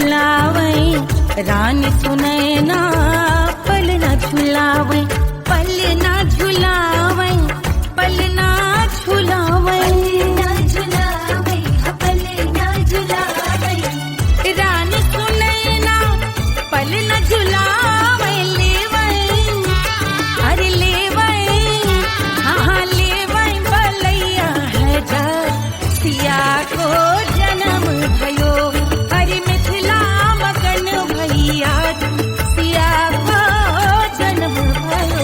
झुलावे रानी सुनैना, पल न झुलावे, पल न झुलावे, पल न झुलावे, पल न झुलावे, रानी सुनैना पल न झुलावे, लेवे अरे लेवे, हाँ लेवे बलैया है जा सिया को जन्म भयो, अरे मिथिला मगन भैया सिया को जन्म भयो।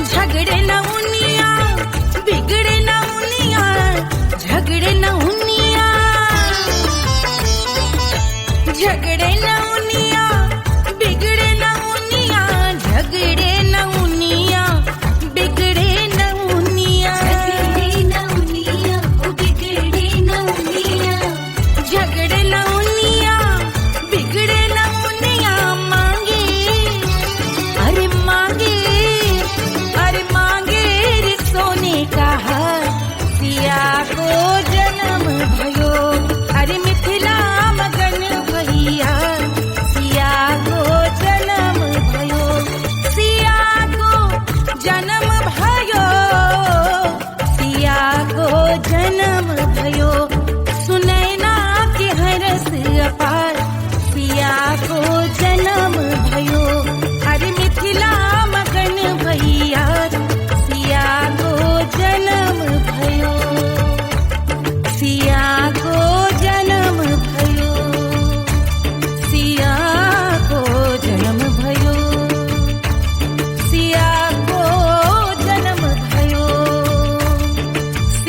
झगड़े न उनिया बिगड़े न उनिया, झगड़े न उनिया, झगड़े न उनिया बिगड़े न उनिया, झगड़े न उनिया बिगड़े न उनिया, झगड़े न उनिया बिगड़े न उनिया, झगड़े न उनिया बिगड़े न उनिया, मांगे अरे मांगे, अरे मांगे रे सोने का हार सिया को जन्म भयो, अरे मिथिला मगन भैया सिया को जन्म भयो, सिया को जन्म भयो, सिया को जन्म भयो, सुनैना के हरस अपार सिया को जन्म भयो, अरे मिथिला मगन भैया सिया को जन्म भयो, सिया को जन्म भयो, सिया को जन्म भयो, सिया को जन्म भयो,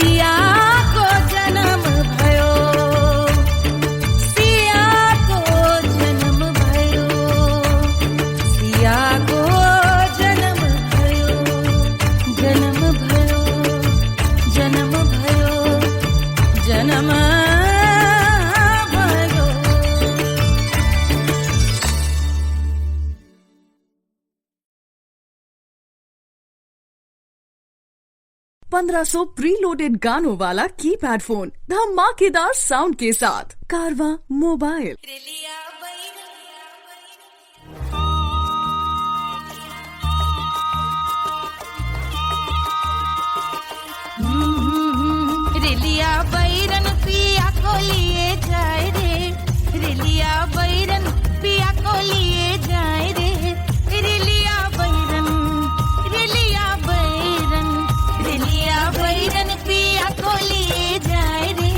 सिया को जन्म भयो, सिया को जन्म भयो, सिया को जन्म भयो, जन्म भयो, जन्म भयो, जन्म भयो। पंद्रह सौ प्रीलोडेड गानों वाला कीपैड फोन धमाकेदार साउंड के साथ कारवा मोबाइल। रेलिया बैरन पिया को लिए जाए रे, रेलिया बैरन पिया को लिए जाए रे, रेलिया बैरन, रेलिया बैरन, रेलिया बैरन पिया को लिए जाए रे,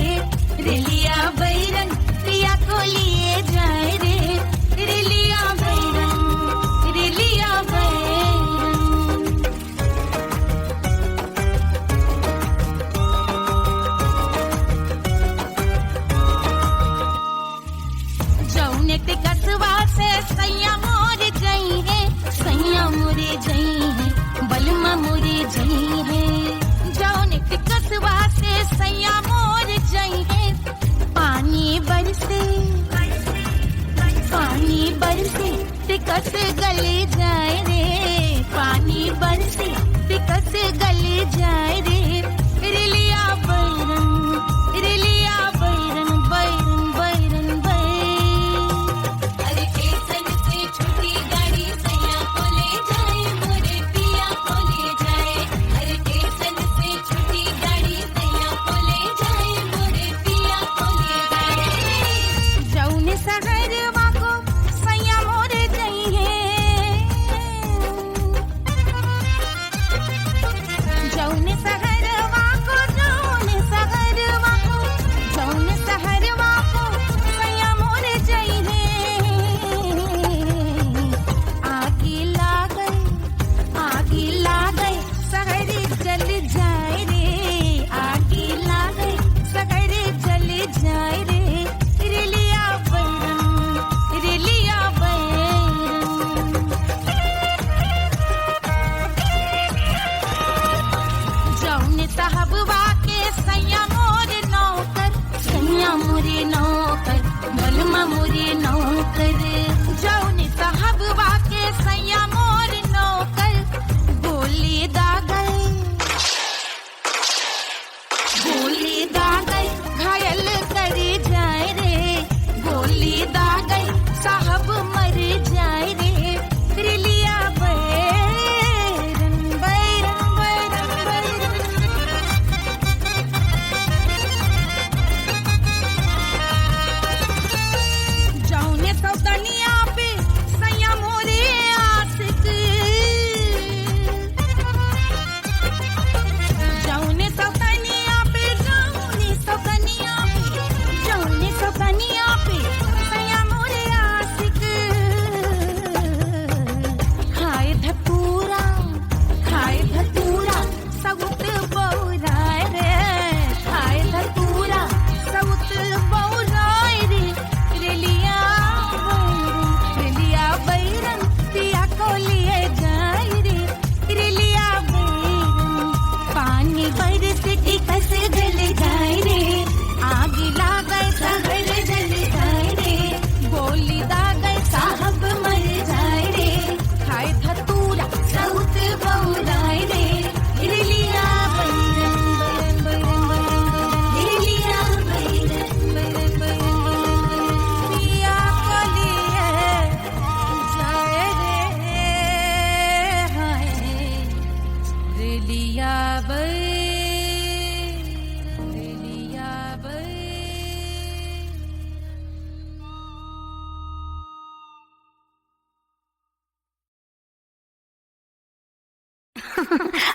रेलिया बैरन पिया को लिए जाए रे, रेलिया बैरन, रेलिया बैरन। जौने ते कसवा से सैया मोर जई है, सैया मोरे जई है, बलमा मोरे जई है, जौने ते कसवा से सैया मोर जई है, पानी बरसे, पानी बरसे ते कस गले जाए रे, पानी बरसे ते कस गले जाए रे, रेलिया बैरन, रेलिया बैरन, बैरन बैरन बैरन। अरे स्टेशन से छुट्टी गाड़ी सैया को ले जाए, मोरे पिया को ले जाए, अरे स्टेशन से छुट्टी गाड़ी सैया को ले जाए, मोरे पिया को ले जाए। जौने शहरवा को सैया मोरे गई है, जौने शहर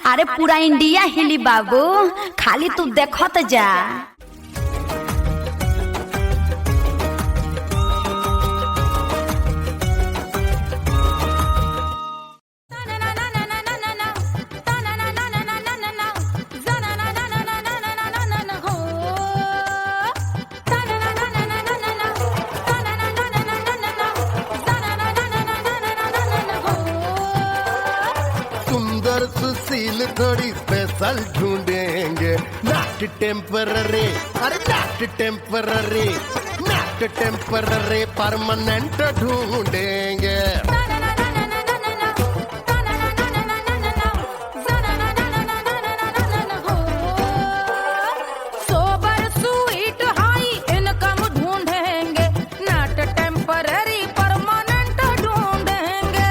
अरे पूरा इंडिया हिली बाबू, खाली तू देखत जा। सुंदर सुशील थोड़ी स्पेशल ढूंढेंगे, नॉट टेम्पररी, अरे not temporary, not temporary, permanent ढूंढेंगे। सोबर स्वीट हाई इनकम ढूंढेंगे, नॉट टेम्पररी परमानेंट ढूंढेंगे।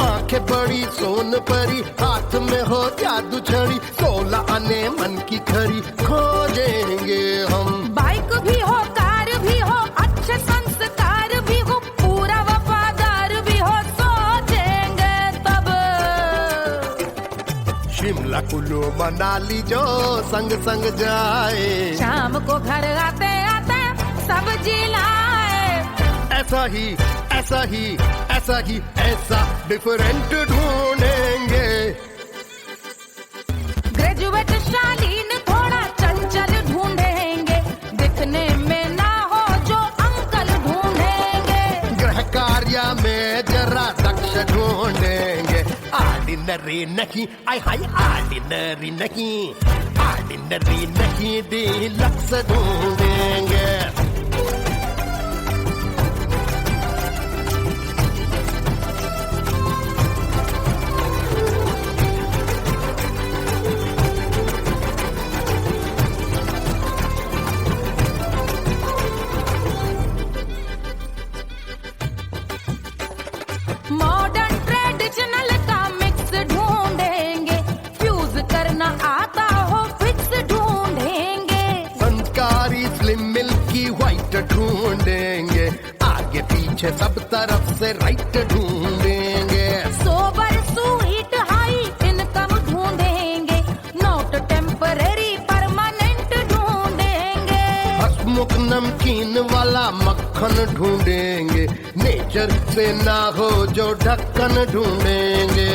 आंखें बड़ी सोन परी, हाथ में हो जादू छड़ी, 16 आने मन की खरी खोजेंगे हम। बाइक भी हो, कार भी हो, अच्छे संस्कार भी हो, पूरा वफादार भी हो, सोचेंगे तब। शिमला कुल्लू मनाली जो संग संग जाए, शाम को घर आते आते सब्जी लाए। ऐसा ही ऐसा ही ऐसा ही ऐसा डिफरेंट ढूंढेंगे। ग्रेजुएट शालीन थोड़ा चंचल ढूंढेंगे, दिखने में ना हो जो अंकल ढूंढेंगे। गृह कार्य में जरा दक्ष ढूंढेंगे, ऑर्डिनरी नहीं, आय हाय ऑर्डिनरी नहीं, ऑर्डिनरी नहीं, डीलक्स ढूंढेंगे। मॉडर्न ट्रेडिशनल का मिक्स ढूंढेंगे, फ्यूज करना आता हो फिक्स ढूंढेंगे। संस्कारी स्लिम मिल्की व्हाइट ढूंढेंगे, आगे पीछे सब तरफ से राइट ढूंढेंगे। सोबर स्वीट हाई इनकम ढूंढेंगे, नॉट टेम्पररी परमानेंट ढूंढेंगे। हसमुख नमकीन वाला मक्खन ढूंढेंगे, नेचर से ना हो जो ढक्कन ढूंढेंगे।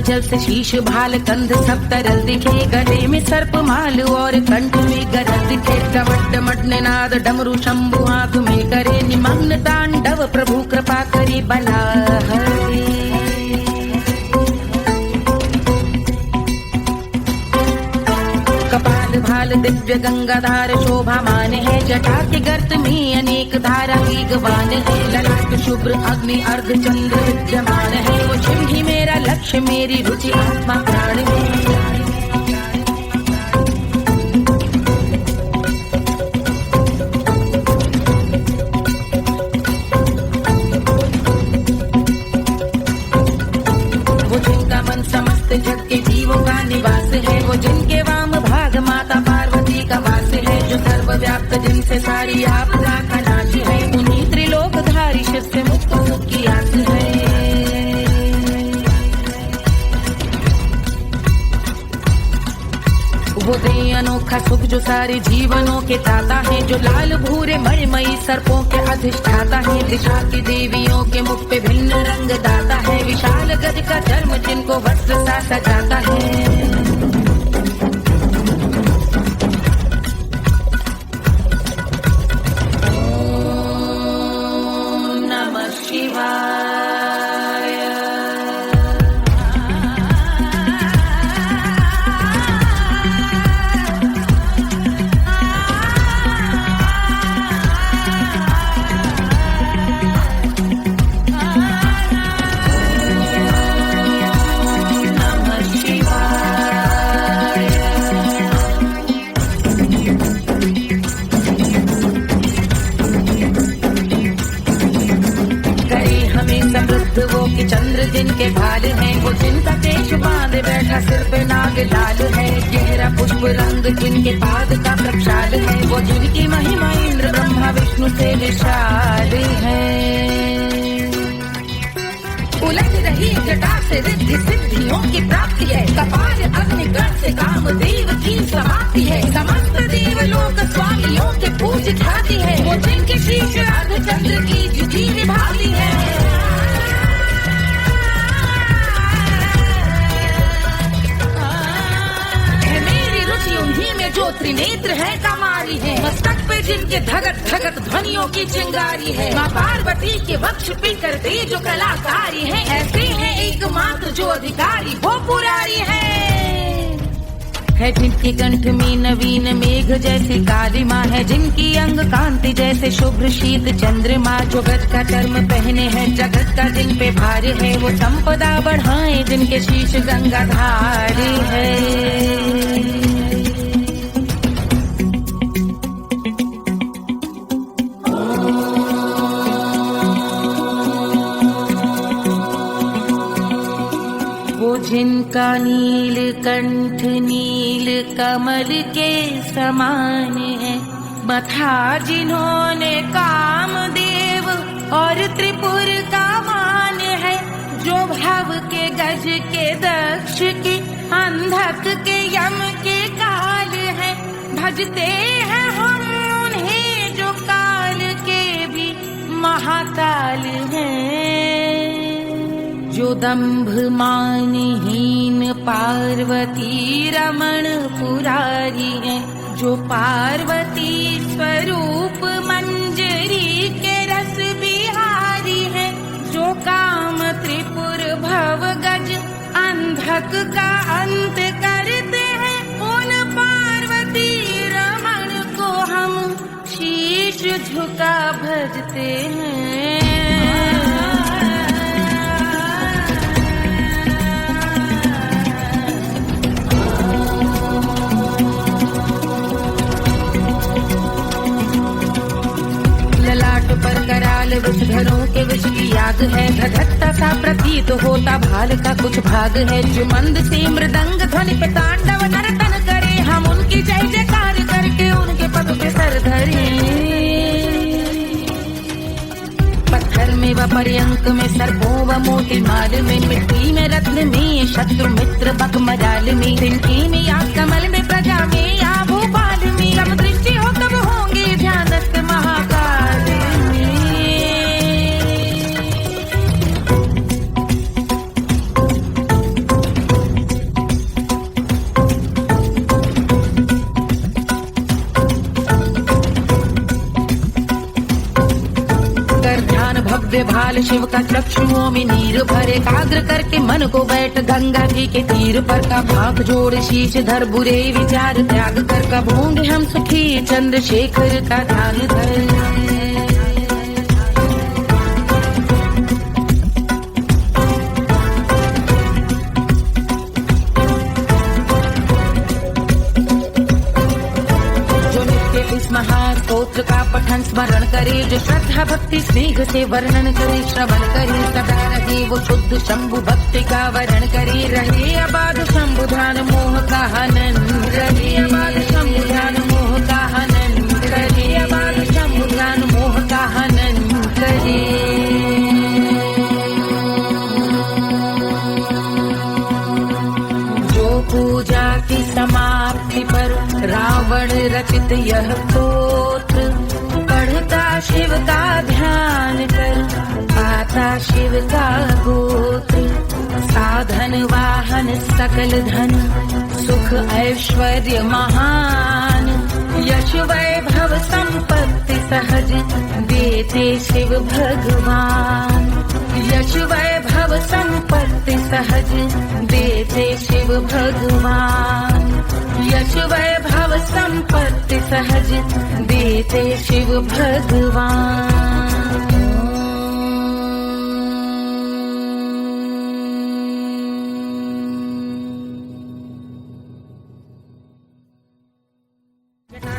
जल से शीश भाल कंध सब तरल दिखे, गले में सर्प माल और कंठ में गरज दिखे। डमट डमट निनाद डमरू शंभु हाथ में करे, निमग्न तांडव प्रभु कृपा करे बला हरे। कपाल भाल दिव्य गंगाधार शोभा मान है, जटा के गर्त में अनेक धारा की गवान है। ललाट शुभ्र अग्नि अर्ध चंद्र विद्यमान है, वो शिव ही मेरा लक्ष्य मेरी रुचि आत्मा प्राण है। वो जिनका मन समस्त जग के जीवों का निवास है, वो जिनके वाम भाग माता पार्वती का वास है। जो सर्वव्याप्त जिनसे सारी आपदा का नाश है, उन्हीं त्रिलोकधारी शिव से मुक्त सुख की आस है। दुख सुख जो सारे जीवनों के दाता है, जो लाल भूरे मणिमयी सर्पों के अधिष्ठाता है, दिशा की देवियों के मुख पे भिन्न रंग दाता है, विशाल गज का चर्म जिनको वस्त्र सा सजाता है। वो कि चंद्र जिनके भाल हैं, वो जिनका केश बांधे बैठा सिर पे नाग लाल है, गहरा पुष्प रंग जिनके पाद का प्रक्षाल है, वो जिनकी महिमा इंद्र ब्रह्मा विष्णु से विशाल है। उलझ रही जटा से रिद्धि सिद्धियों की प्राप्ति है, कपाल अग्निगण से कामदेव की समाप्ति है, समस्त देवलोक स्वामियों के पूज ख्याति है, वो जिनके शीश अर्धचंद्र की जुटी निभाती है। उन्हीं में जो त्रिनेत्र है कमारी है, मस्तक पे जिनके धगत धगत ध्वनियों की चिंगारी है, माँ पार्वती के वक्ष पे करते जो कलाकारी है, ऐसे हैं एकमात्र जो अधिकारी वो पुरारी है जिनके कंठ में नवीन मेघ जैसे काली माँ है, जिनकी अंग कांति जैसे शुभ्र शीत चंद्रमा, जो गज का चर्म पहने हैं जगत का जिन पे भार है, वो संपदा बढ़ाए जिनके शीश गंगाधार है। जिनका नील कंठ नील कमल के समान है, मथा जिन्होंने कामदेव और त्रिपुर का मान है, जो भव के गज के दक्ष के अंधक के यम के काल है, भजते हैं हम उन्हें जो काल के भी महाकाल हैं, जो दंभ मानहीन पार्वती रमण पुरारी है, जो पार्वती स्वरूप मंजरी के रस बिहारी है, जो काम त्रिपुर भव गज अंधक का अंत करते हैं, उन पार्वती रमण को हम शीश झुका भजते हैं। पर कराल विषधरों के विष की याद है, धधकता सा प्रतीत होता भाल का कुछ भाग है, जो मंद से मृदंग ध्वनि पे तांडव नर्तन करे, हम उनकी जय जयकार करके उनके पद पे सर धरे। पत्थर में व पर्यंक में सर्पों व मोती माल में, मिट्टी में रत्न में शत्रु मित्र बक मजाल में, तिनकी में या कमल में प्रजा में या भोपाल में, अब दृष्टि हो तब होंगे ध्यानस्थ महाकाल। भव्य भाल शिव का चक्षुओं में नीर भरे, एकाग्र करके मन को बैठ गंगा जी के तीर पर, का भाग जोड़ शीश धर बुरे विचार त्याग कर, कब होंगे हम सुखी चंद्रशेखर का ध्यान धर। महास्तोत्र का पठन स्मरण करे, जो श्रद्धा भक्ति स्नेह से वर्णन करे, श्रवण करे सदा रहे वो शुद्ध शंभु भक्ति का वर्ण करे, रहे अबाध शंभु ध्यान मोह का हनन, रहे अबाध शंभु ध्यान मोह का हनन, रहे अबाध शंभु ध्यान मोह का हनन करे। जो पूजा की समाप्ति पर रावण रचित यह स्तोत्र पढ़ता शिव का ध्यान कर, पाता शिव का गोत्र। साधन वाहन सकल धन, सुख ऐश्वर्य महान, यश वैभव संपत्ति सहज देते शिव भगवान। यश वैभव संपत्ति सहज देते शिव भगवान। यश वैभव संपत्ति सहज देते शिव भगवान।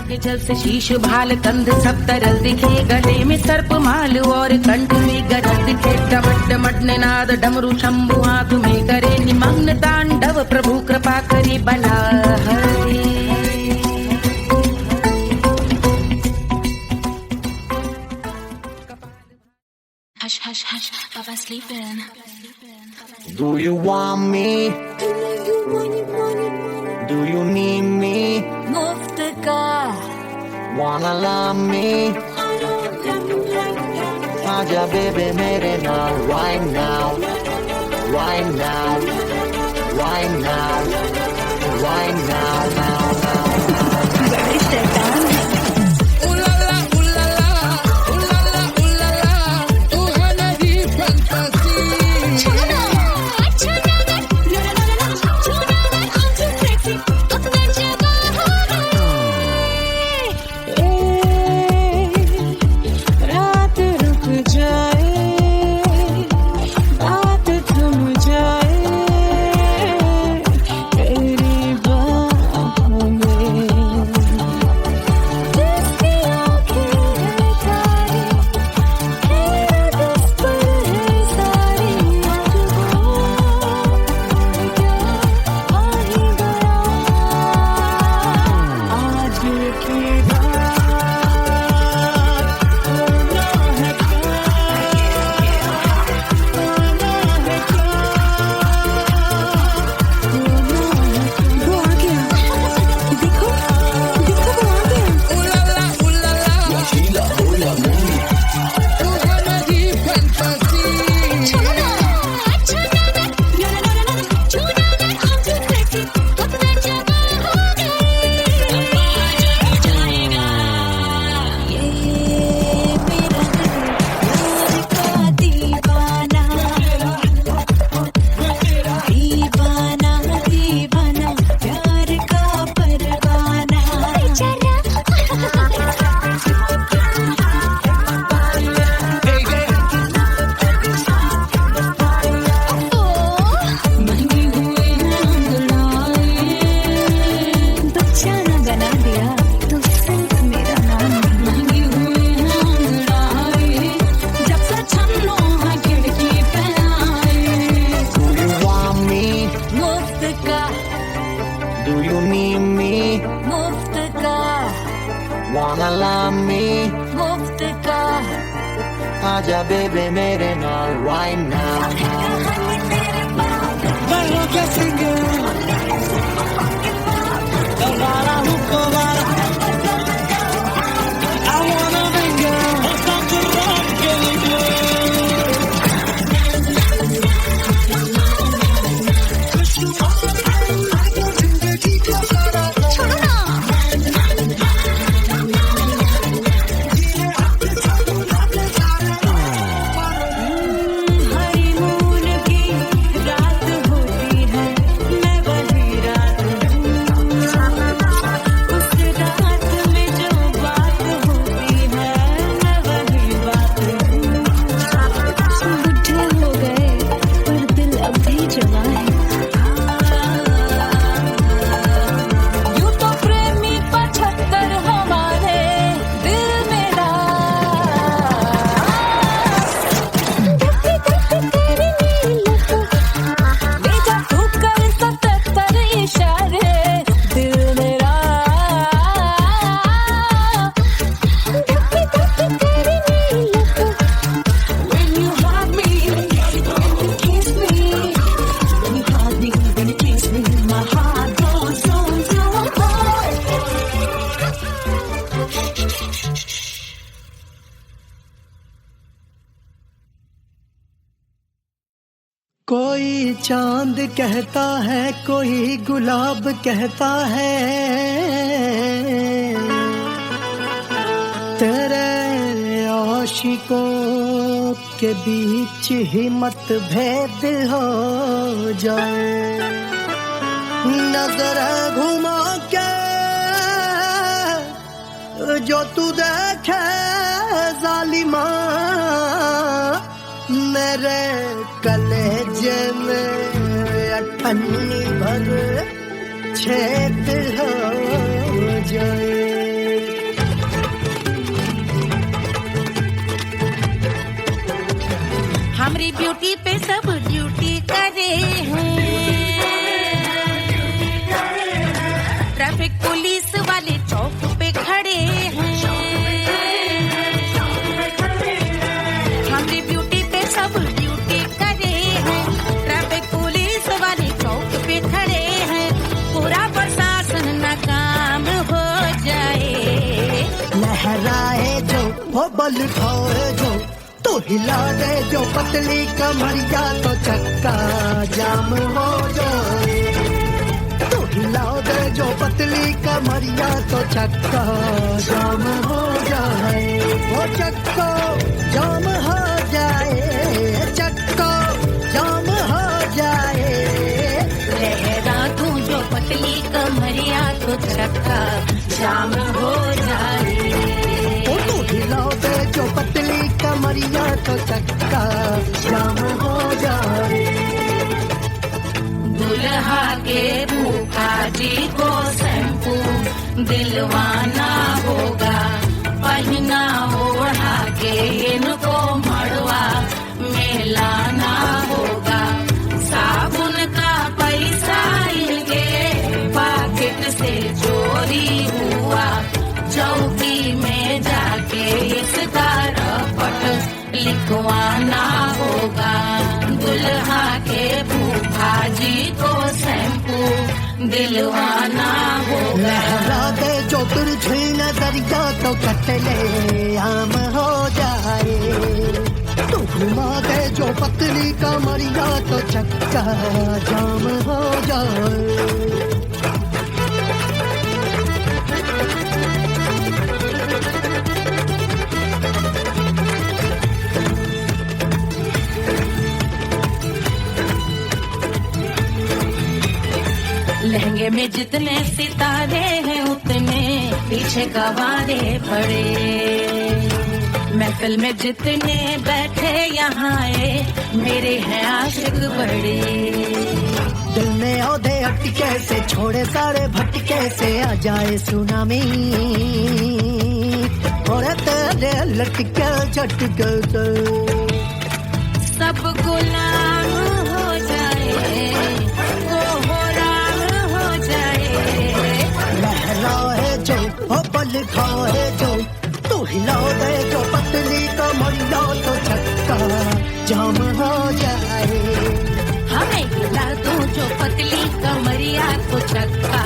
के जल से शीश भाल कंध सब तरल दिखे, गले में सर्प माल और कंठ में गरज दिखे। डमट डमट निनाद डमरू शंभु हाथ में करे निमग्न तांडव, प्रभु कृपा करे बला हरे। Hush, hush, hush, Papa's sleeping. Do you want me? Do you need me? मुफ्त का Wanna love me? आजा baby मेरे नाल right now, right now, right now, right now, now, now. Wanna love me? मुफ्त का आजा बेबे मेरे नाल right now. Bailo que sigue. Dobara hukovara. I wanna venga. उसका कोई चांद कहता है, कोई गुलाब कहता है, तेरे आशिकों के बीच ही मतभेद हो जाए। नजर घुमा के जो तू देखे जालिमा, मेरे कलेजे में अठन्नी भर छेद हो जाए। हमारी ब्यूटी पे सब ड्यूटी करे हैं, ट्रैफिक पुलिस वाले चौक पे खड़े हैं। हमारी ब्यूटी पे सब ड्यूटी करे हैं, ट्रैफिक पुलिस वाले चौक पे खड़े हैं। पूरा प्रशासन नाकाम हो जाए। लहराए जो वो बल खाए जो, तो हिला दे जो पतली कमरिया, तो चक्का जाम हो जाए। तो हिला दे जो पतली कमरिया, तो चक्का जाम हो जाए। वो चक्का जाम हो जाए, चक्का जाम हो जाए। लहरा तू जो पतली कमरिया, तो चक्का जाम हो जाए। तो हिला दे जो पतली कमरिया, तो चक्का जाम हो जाए। दुल्हा के भूखा जी को शैम्पू दिलवाना होगा, पहना ओढ़ा के इनको मड़वा में लाना होगा। साबुन का पैसा इनके पॉकेट से चोरी हुआ, चौकी में जाके इसका रपट लिखवाना होगा। दुल्हा के फूफा जी को शैम्पू दिलवाना होगा। लहरा दे जो तुरझी नजरिया, तो कतले आम हो जाए। तू घुमा दे जो पतली कमरिया, तो चक्का जाम हो जाए। लहंगे में जितने सितारे हैं, उतने पीछे गवारे पड़े। महफिल में जितने बैठे यहाँ आए, मेरे हैं आशिक बड़े। दिल में औधे अटके से, छोड़े सारे भटके से, आ जाए सुनामी। और तेरे लटके झटके से सब गुलाम हो जाए, वो हो राम हो जाए। लहराए जो वो बल खाए जो, तू हिला दे जो पतली कमरिया, तो चक्का जाम हो जाए। हमें हिला दो जो पतली कमरिया, तो चक्का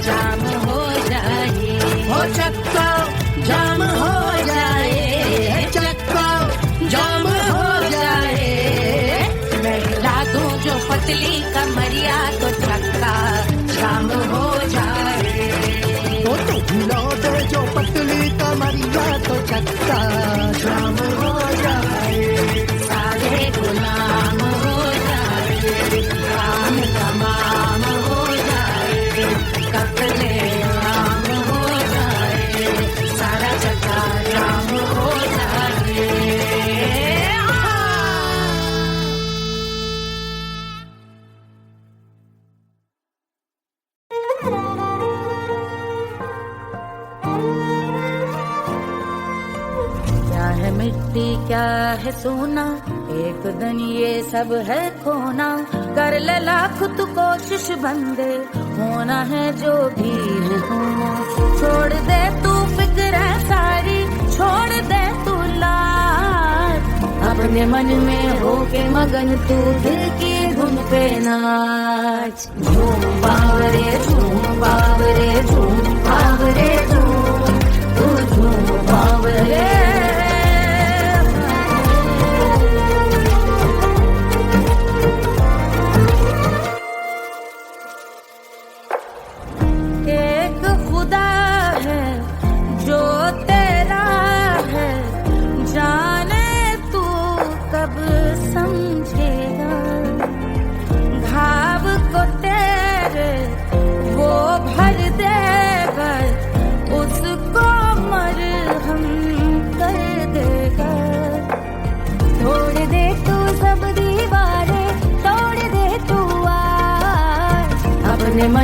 जाम हो जाए। वो चक्का जाम हो जाए, चक्का जाम हो जाए। मैं हिला दूं जो पतली कमरिया, तो चक्का जाम हो जाए। वो तो हिला दे जो पतली कमरिया, तो चक्का जाम हो जाए। सारे गुलाम हो जाए, काम तमाम हो जाए। कपड़े आम हो जाए, सारा चक्का जाम हो जाए। क्या है मिट्टी क्या है सोना, एक दिन ये सब है खोना। कर ले लाख तू कोशिश बंदे, होना है जो भी है होना। छोड़ दे तू फिक्र सारी, छोड़ दे तू लाज। अपने मन में होके मगन तू दिल की धुन पे नाच। झूम बावरे झूम बावरे झूम बावरे झूम, तू झूम बावरे।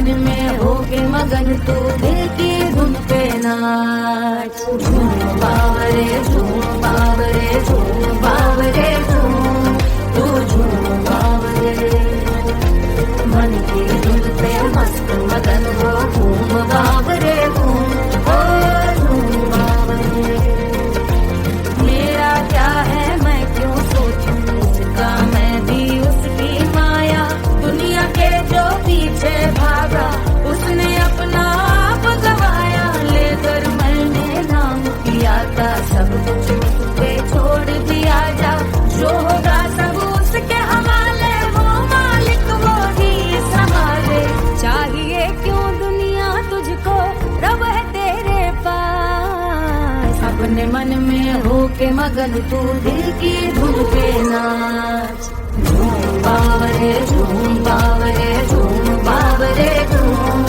मन में होके मगन तू दिल की धुन पे नाच। झूम बावरे झूम बावरे झूम बावरे झूम, तू झूम बावरे। मन की धुन पे मस्त मगन हो घूम बावरे घूम, ओ झूम बावरे। मेरा क्या है मैं क्यों सोचूं उसका, मैं भी उसकी माया। दुनिया के जो पीछे भागा उसने अपना आप गवाया। लेकर मैंने नाम किया था सब कुछ उस पे छोड़ दिया जा। जो होगा सब उसके हवाले, वो मालिक वो ही संभाले। चाहिए क्यों दुनिया तुझको, रब है तेरे पास। अपने मन में होके मगन तू दिल की धुन पे नाच। झूम बावरे झूम बावरे झूम बावरे झूम,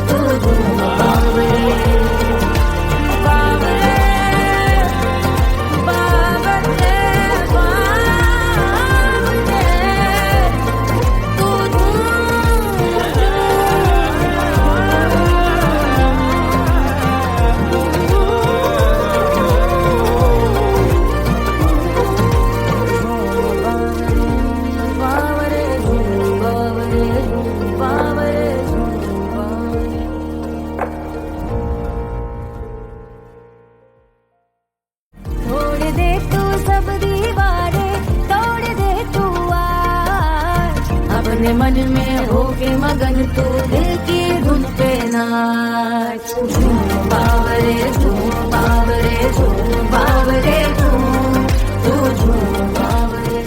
तू झूम बावरे बावरे बावरे बावरे, तू बावरे झूम बावरे झूम बावरे झूम बावरे। तोड़ दे तू सब दीवारें, तोड़ दे तू आज। अपने मन में होके मगन तू दिल की धुन पे नाच। झूम बावरे झूम बावरे झूम बावरे झूम, तू झूम बावरे।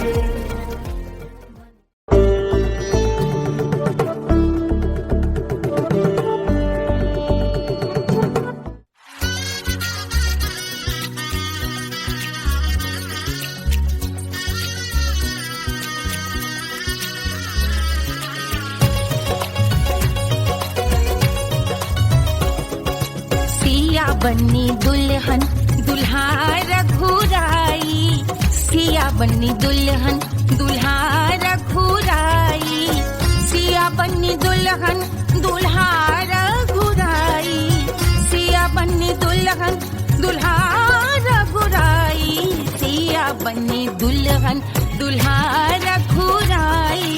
सिया बन्नी दुल्हन दुल्हा रघुराई, सिया बन्नी दुल्हन दुल्हा रघुराई। सिया बन्नी दुल्हन दुल्हा रघुराई, सिया बन्नी दुल्हन दुल्हा रघुराई। सिया बन्नी दुल्हन दुल्हा रघुराई,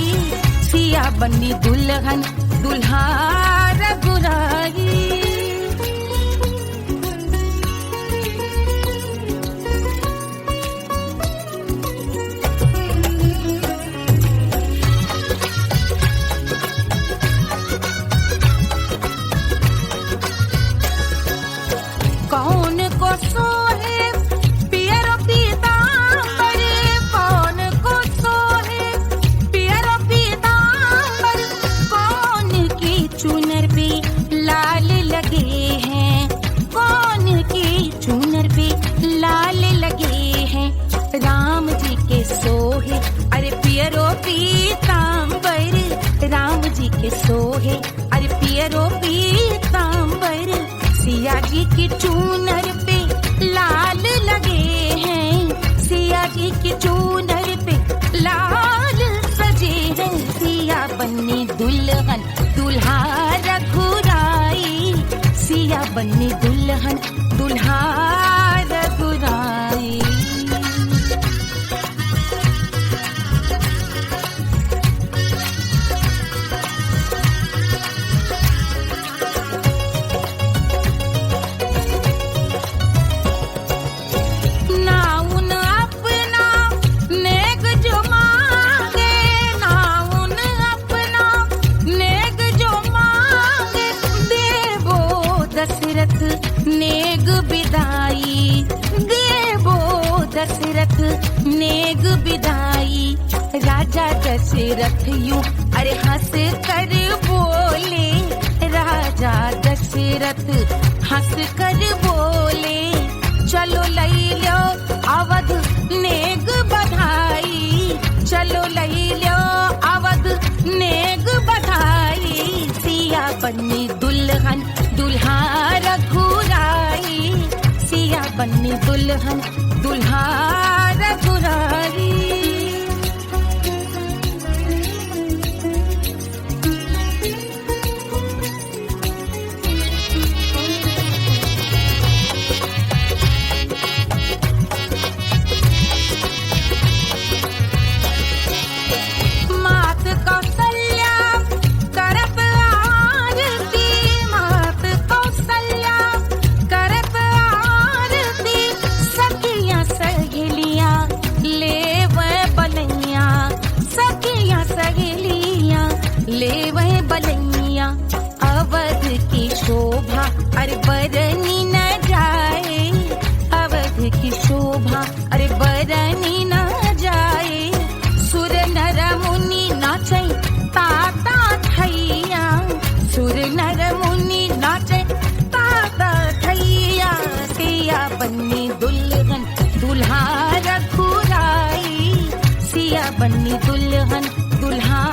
सिया बन्नी दुल्हन दुल्हा रघुराई। कौन को सोहे पियरो पीतांबर, कौन को सोहे पियरो पीतांबर। कौन की चुनर पे लाल लगे हैं, कौन की चुनर पे लाल लगे हैं। राम जी के सोहे अरे पियरो पीतांबर, राम जी के सोहे अरे पियरो पीतांबर। सिया जी की चूनर पे लाल लगे हैं, सिया जी की चूनर पे लाल सजे हैं। सिया बन्नी दुल्हन दुल्हा रघुराई, सिया बन्नी दुल्हन दुल्हा रघुराई। नाउन अपना नेक जो मांगे, नाउन अपना नेक जो मांगे। देवो दशरथ नेग बिदाई, देवो दशरथ नेग बिदाई। राजा दशरथ यूं अरे हंस कर बोले, राजा दशरथ हंस कर बोले। चलो लई लो अवध नेग बधाई, चलो लई लो अवध नेग बधाई। सिया बन्नी दुल्हन दुल्हा रघुराई, सिया बन्नी दुल्हन दुल्हा रघुराई। पलैया अवध की शोभा अरे बरनी न जाए, अवध की शोभा अरे बरनी न जाए। सुर नर मुनि नाचे ताता थैया, सुर नर मुनि नाचे ताता थैया। सिया बन्नी दुल्हन दुल्हा रघुराई, सिया बन्नी दुल्हन दुल्हा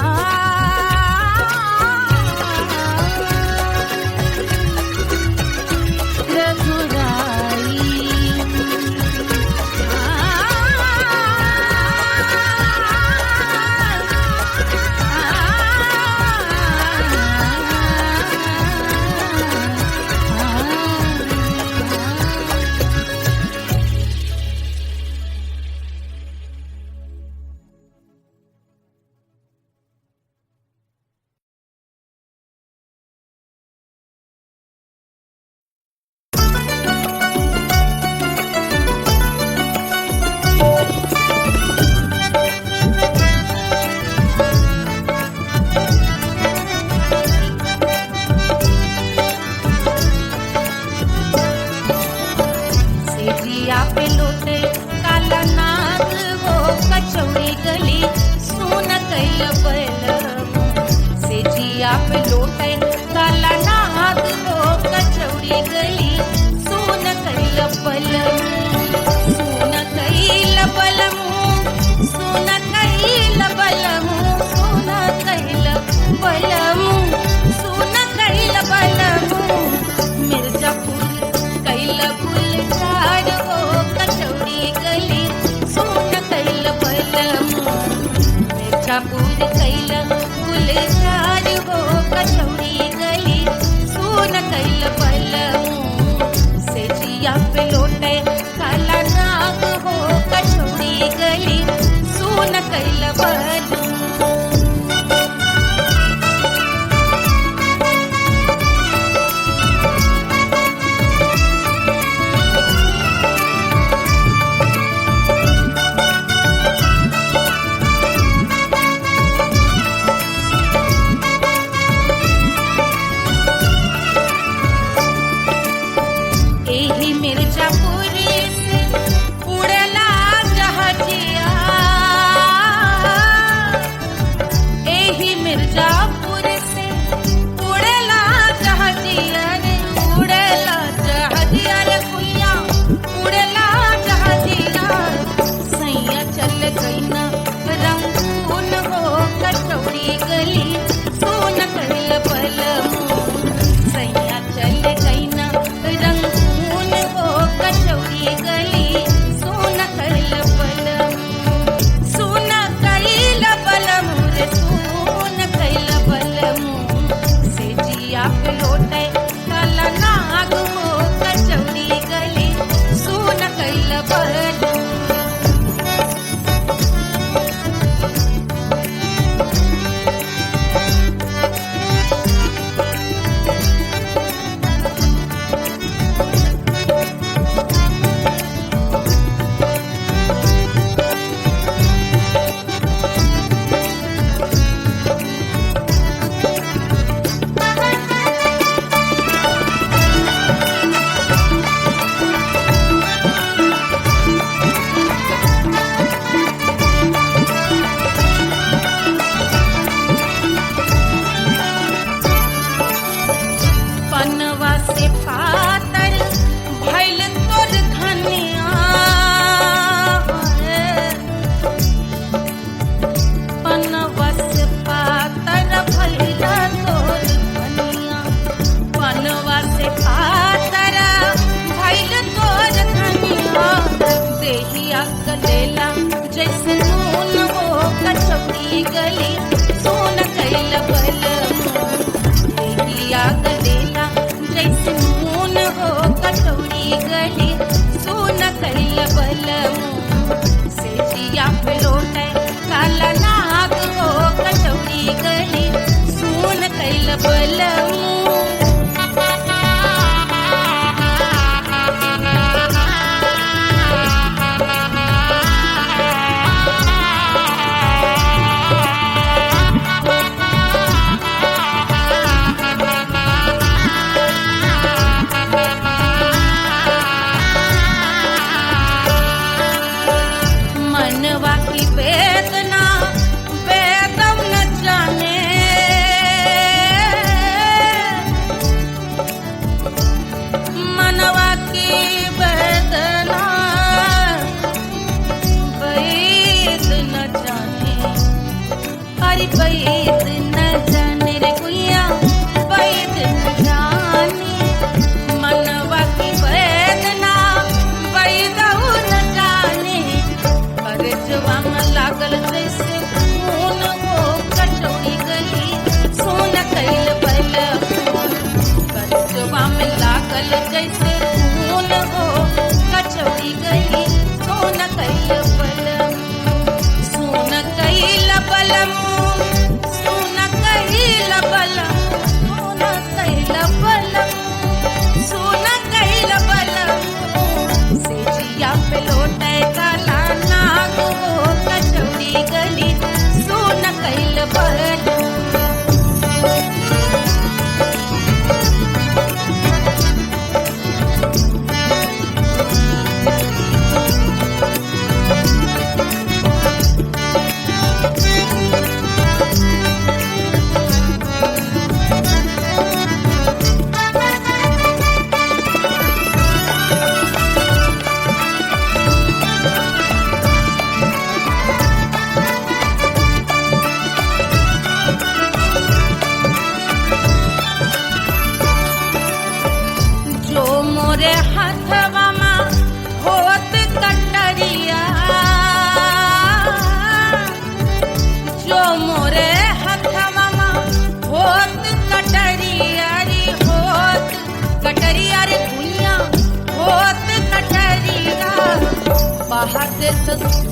बहाते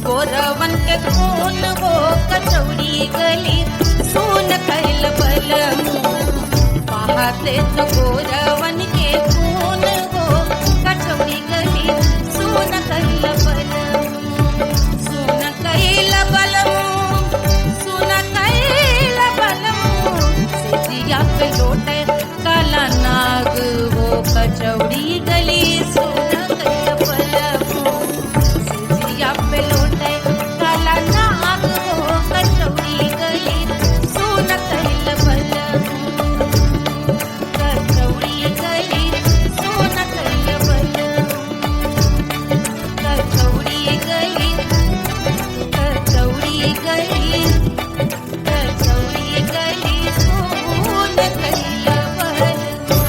गोरवन के खून वो कचौड़ी गली सुन कैल बलमू बहाते गोरवन के खून वो कचौड़ी गली सुन कैल बलमू सुन कैल बलमू सुन कैल बलमू सिजिया पे लोटे काला नाग वो कचौड़ी गली सुन कैल बलमू सिजिया पे लोटे काला नाग वो कचौड़ी गली सुन कैल बलमू कचौड़ी गली सुन कैल बलमू कचौड़ी गली कचौड़ी गली कचौड़ी गली सुन कैल बलमू।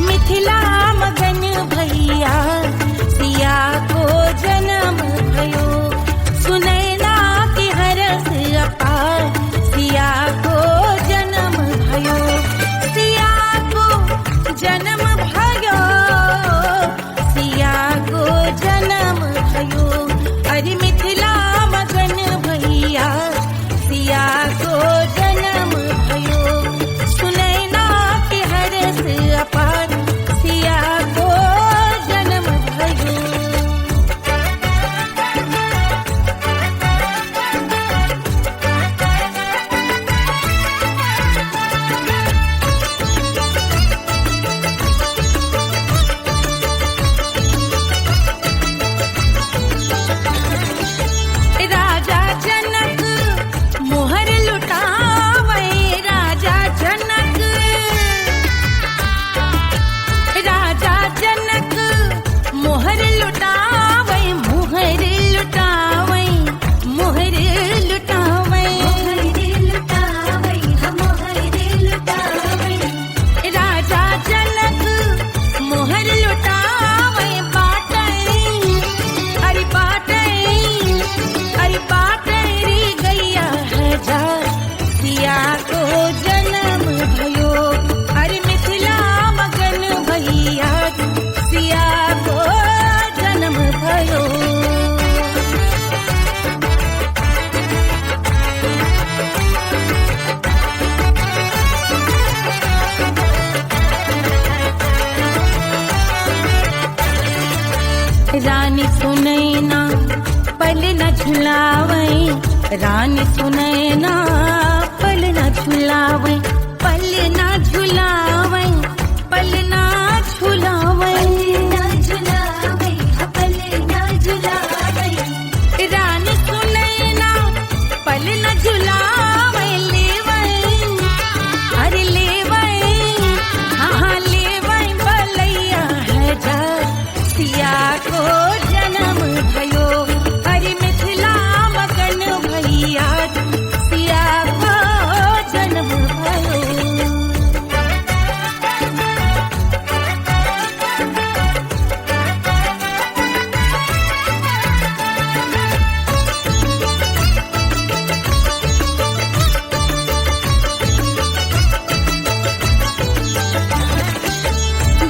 मिथिला मगन भैया सिया को जन्म भयो सुनैना की हरस अपार सिया को जन्म भयो सिया को जन्म भयो सिया को जन्म भयो अरे मिथिला मगन भैया सिया को जन्म भयो सुनैना की हरस अपार सिया को जन्म भयो। राजा जनक मोहर लुटावे राजा जनक राजा जनक मोहर लुटावे मोहर लुटावे मोहर लुटावे राजा जनक मोहर लुटावे बाटे अरे बाटे अरे बाटे रे गैया हजार सिया को जन्म भयो अरे मिथिला मगन भैया सिया को जन्म भयो। रानी सुनैना पल न झुलावे रानी सुनैना पल न झुलावे पल न झुलावे पल न झुलावे रानी सुनैना पल न झुलावे लेवे अरे लेवे हाँ लेवे बलैया हजार सिया को जन्म भयो अरे मिथिला मगन भैया सिया को जन्म भयो।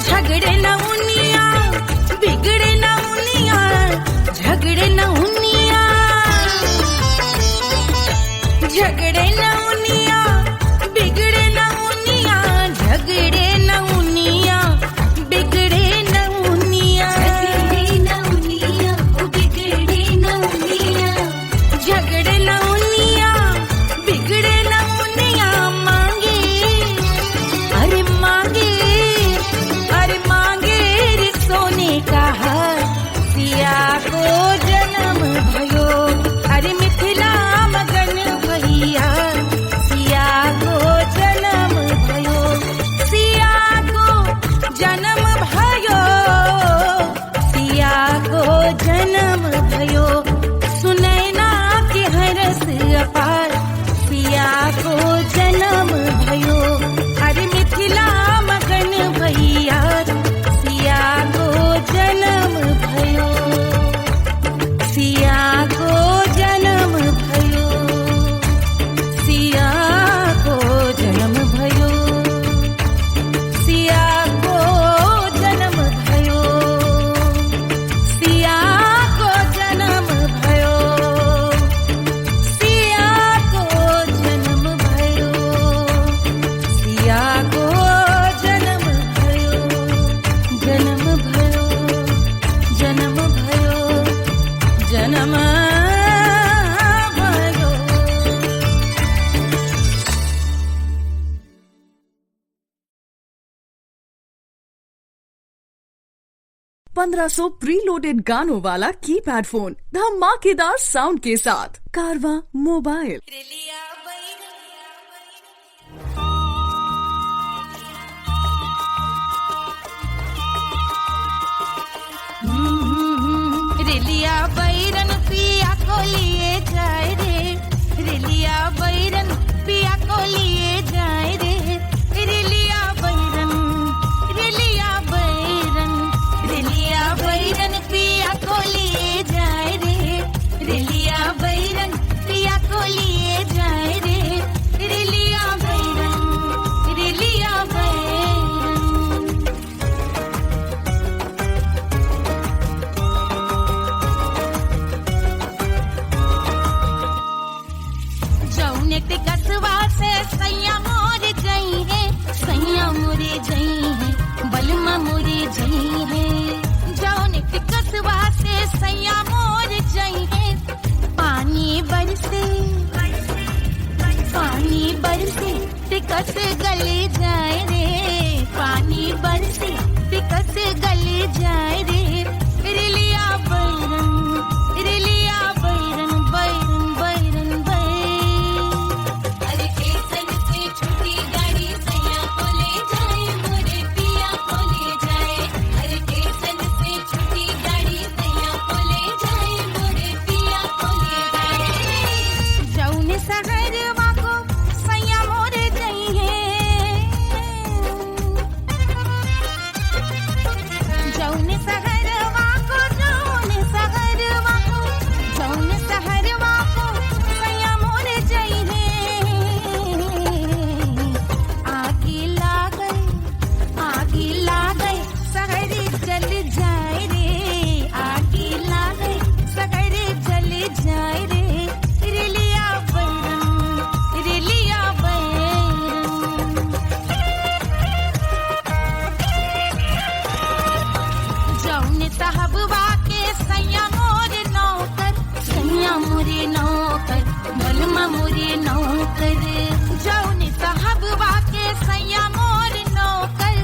झगड़े न उनिया बिगड़े न उनिया झगड़े न उनिया झगड़े न उनिया बिगड़े न उनिया झगड़े न उनिया बिगड़े न उनिया झगड़े न उनिया बिगड़े न उनिया मांगे अरे मांगे रे सोने का हार सिया को जन्म भयो अरे मिथिला मगन भैया 1500 प्रीलोडेड गानों वाला कीपैड फोन धमाकेदार साउंड के साथ कारवा मोबाइल। रेलिया बैरन पिया को लिए जाए रे, रेलिया बैरन पिया को लिए जाए रे, रेलिया बैरन, रेलिया बैरन, रेलिया बैरन पिया को लिए जाए रे, रेलिया बैरन पिया को लिए जाए रे, रेलिया बैरन, रेलिया बैरन। जौने ते कसवा से सैया मोर जई है, सैया मोरे जई है, बलमा मोरे जई है। जौने ते कसवा से सैया मोर जई है, पानी बरसे, पानी बरसे ते कस गले जाए रे, पानी बरसे ते कस गले जाए रे, रेलिया बैरन, रेलिया बैरन, बैरन बैरन बैरन। अरे स्टेशन से छूटी गाड़ी सैया को ले जाए, मोरे पिया को ले जाए। अरे स्टेशन से छूटी गाड़ी सैया को ले जाए, मोरे पिया को ले जाए। जौने सहरवा को सैया मोरे गई है, जौने सहरवा को, जौने सहरवा को, जौने सहरवा को सैया मोरे जई है। आगी लागल, आगी लागल सहरी जल जाए रे, आगी लागल सहरी जल जाए रे, रेलिया बैरन, रेलिया बैरन। जौने साहबवा के सैया मोरे नौकर, सैया मोरे नौकर, बलमा मोरे नौकर। जौने साहबवा के सैया मोरे नौकर,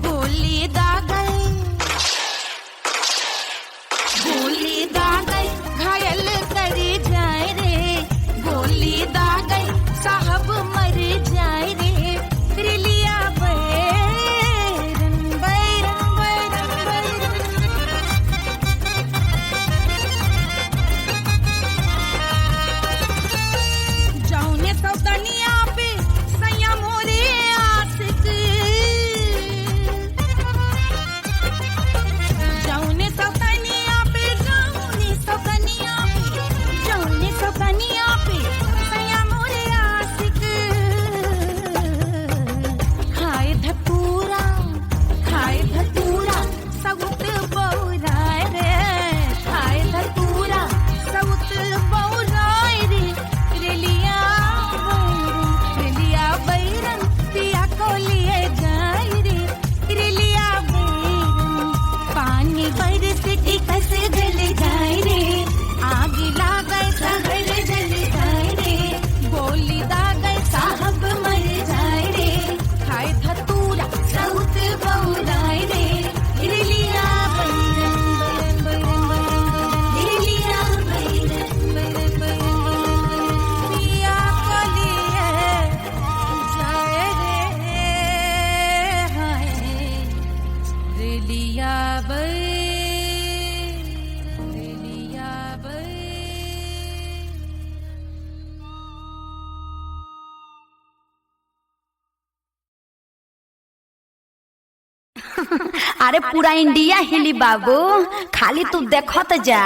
गोली दागल, गोली दागल घायल करे जाए रे, गोली दागल साहब मर जाए रे, रेलिया बैरन, बैरन बैरन बैरन। जौने सौतनिया पे सैया मोरे आशिक, जौने सौतनिया पे, जौने सौतनिया पे, जौने सौतनिया पे सैया मोरे आशिक। खाए धतूरा, खाए धतूरा सउत बौराए रे, खाए धतूरा सउत बौराए रे, रेलिया बैरन, रेलिया बैरन पिया को लिए जाए रे, रेलिया बैरन। पानी बरसे के कस गल जाए रे, आग लागल सहर जल जाए रे, गोली दागल साहब मर जाए रे, खाए धतूरा सउत बौराए रे, रेलिया बैरन, बैरन बैरन बैरन, रेलिया बैरन, बैरन बैरन पिया को लिए जाए रे, हाय रेलिया बैरन, रेलिया बैरन। अरे पूरा इंडिया हिली बाबू, खाली तू देखत जा।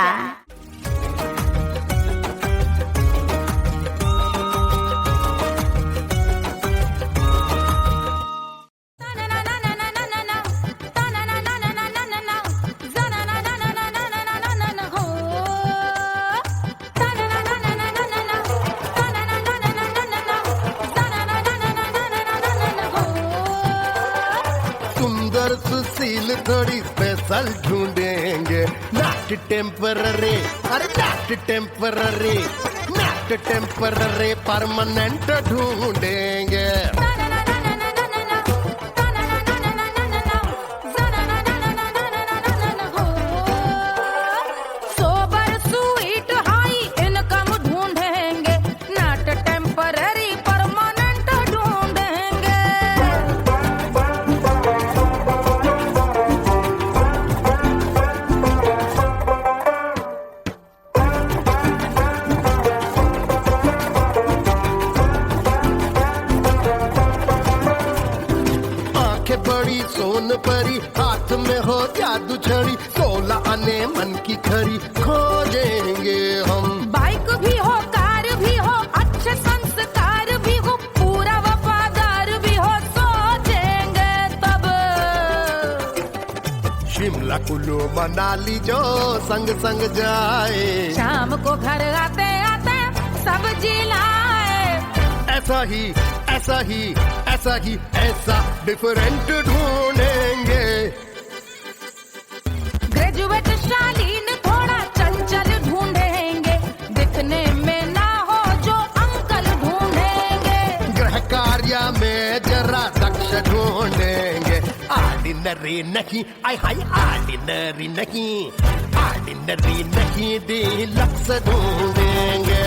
सुंदर सुशील थोड़ी स्पेशल ढूंढेंगे, नॉट टेम्पररी, अरे not temporary, not temporary permanent ढूंढेंगे। बड़ी सोन परी, हाथ में हो जादू छड़ी, 16 आने मन की खरी, खोजेंगे हम। बाइक भी हो, कार भी हो, अच्छे संस्कार भी हो, पूरा वफादार भी हो, सोचेंगे तब। शिमला कुल्लू मनाली जो संग संग जाए, शाम को घर आते आते सब्जी लाए। ऐसा ही ऐसा ही ऐसा ही ऐसा डिफरेंट ढूंढेंगे। ग्रेजुएट शालीन थोड़ा चंचल ढूंढेंगे, दिखने में ना हो जो अंकल ढूंढेंगे। गृह कार्य में जरा दक्ष ढूंढेंगे। ऑर्डिनरी नहीं, आय हाय ऑर्डिनरी नहीं, ऑर्डिनरी नहीं डीलक्स ढूंढेंगे।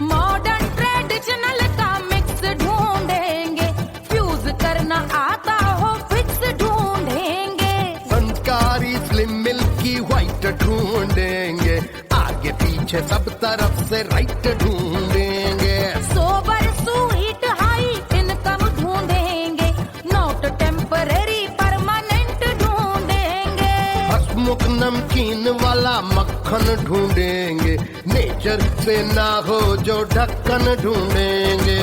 मॉडर्न ट्रेडिशनल का मिक्स ढूंढेंगे, फ्यूज करना आता हो फिक्स ढूंढेंगे। संस्कारी स्लिम मिल्की व्हाइट ढूंढेंगे, आगे पीछे सब तरफ से राइट ढूंढेंगे। सोबर स्वीट हाई इनकम ढूंढेंगे, नोट टेम्पररी परमानेंट ढूंढेंगे। हसमुख नमकीन वाला मक्खन ढूंढेंगे, नेचर से ना हो जो ढक्कन ढूंढेंगे।